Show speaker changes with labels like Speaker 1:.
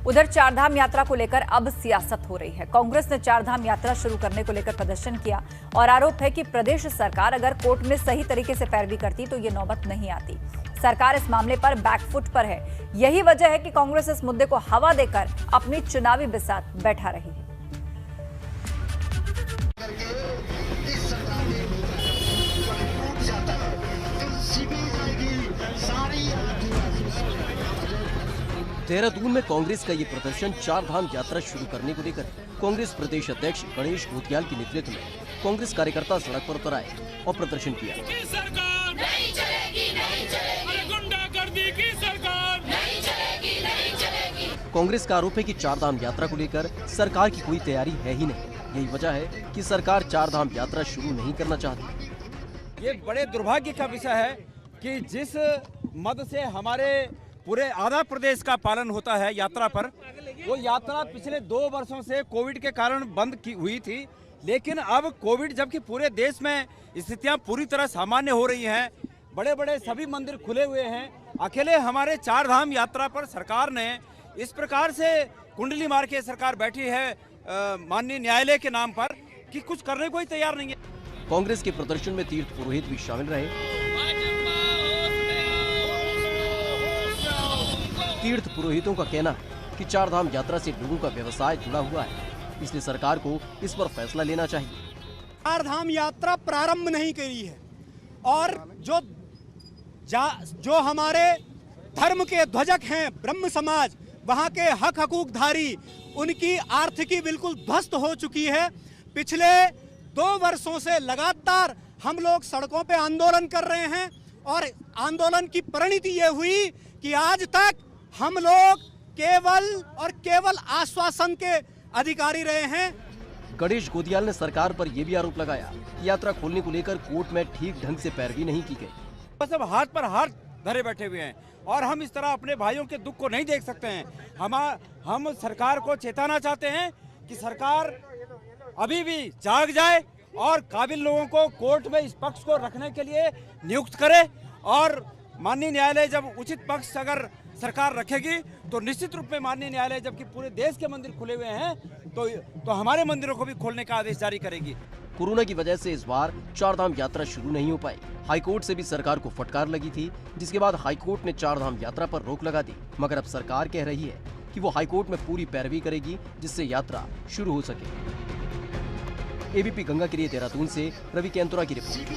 Speaker 1: उधर चारधाम यात्रा को लेकर अब सियासत हो रही है। कांग्रेस ने चारधाम यात्रा शुरू करने को लेकर प्रदर्शन किया और आरोप है कि प्रदेश सरकार अगर कोर्ट में सही तरीके से पैरवी करती तो ये नौबत नहीं आती। सरकार इस मामले पर बैकफुट पर है। यही वजह है कि कांग्रेस इस मुद्दे को हवा देकर अपनी चुनावी बिसात बैठा रही है।
Speaker 2: देहरादून में कांग्रेस का ये प्रदर्शन चारधाम यात्रा शुरू करने को लेकर कांग्रेस प्रदेश अध्यक्ष गणेश घोटियाल के नेतृत्व में कांग्रेस कार्यकर्ता सड़क पर उतर आए और प्रदर्शन किया।
Speaker 3: सरकार नहीं चलेगी, नहीं चलेगी। गुंडागर्दी की सरकार नहीं चलेगी, नहीं चलेगी।
Speaker 2: कांग्रेस का आरोप है कि चारधाम यात्रा को लेकर सरकार की कोई तैयारी है ही नहीं। यही वजह है कि सरकार चारधाम यात्रा शुरू नहीं करना चाहती।
Speaker 4: ये बड़े दुर्भाग्य का विषय है कि जिस मद से हमारे पूरे आंध्र प्रदेश का पालन होता है यात्रा पर, वो यात्रा पिछले 2 वर्षों से कोविड के कारण बंद की हुई थी। लेकिन अब कोविड जबकि पूरे देश में स्थितियां पूरी तरह सामान्य हो रही हैं, बड़े बड़े सभी मंदिर खुले हुए हैं, अकेले हमारे चारधाम यात्रा पर सरकार ने इस प्रकार से कुंडली मार के सरकार बैठी है माननीय न्यायालय के नाम पर कि कुछ करने को ही तैयार नहीं है।
Speaker 2: कांग्रेस के प्रदर्शन में तीर्थ पुरोहित भी शामिल रहे। तीर्थ पुरोहितों का कहना है कि चारधाम यात्रा से लोगों का व्यवसाय जुड़ा हुआ है, इसलिए सरकार को इस पर फैसला लेना चाहिए।
Speaker 5: चारधाम यात्रा प्रारंभ नहीं करी है और जो हमारे धर्म के ध्वजक हैं ब्रह्म समाज, वहां के हक हकूकधारी, उनकी आर्थिकी बिल्कुल ध्वस्त हो चुकी है। पिछले 2 वर्षों से लगातार हम लोग सड़कों पे आंदोलन कर रहे हैं और आंदोलन की परिणति ये हुई कि आज तक हम लोग केवल आश्वासन के अधिकारी रहे हैं।
Speaker 2: गणेश घोटियाल ने सरकार पर यह भी आरोप लगाया कि यात्रा खोलने को लेकर कोर्ट में ठीक ढंग से पैरवी नहीं की गई।
Speaker 4: सब हाथ पर हाथ धरे बैठे हुए हैं और हम इस तरह अपने भाइयों के दुख को नहीं देख सकते हैं। हम सरकार को चेताना चाहते हैं कि सरकार अभी भी जाग जाए और काबिल लोगों को कोर्ट में इस पक्ष को रखने के लिए नियुक्त करे और माननीय न्यायालय जब उचित पक्ष अगर सरकार रखेगी तो निश्चित रूप में माननीय न्यायालय जबकि पूरे देश के मंदिर खुले हुए हैं तो हमारे मंदिरों को भी खोलने का आदेश जारी करेगी।
Speaker 2: कोरोना की वजह से इस बार चारधाम यात्रा शुरू नहीं हो पाई। हाईकोर्ट से भी सरकार को फटकार लगी थी, जिसके बाद हाईकोर्ट ने चारधाम यात्रा पर रोक लगा दी। मगर अब सरकार कह रही है कि वो हाईकोर्ट में पूरी पैरवी करेगी जिससे यात्रा शुरू हो सके। एबीपी गंगा के लिए देहरादून से रवि केंतुरा की रिपोर्ट।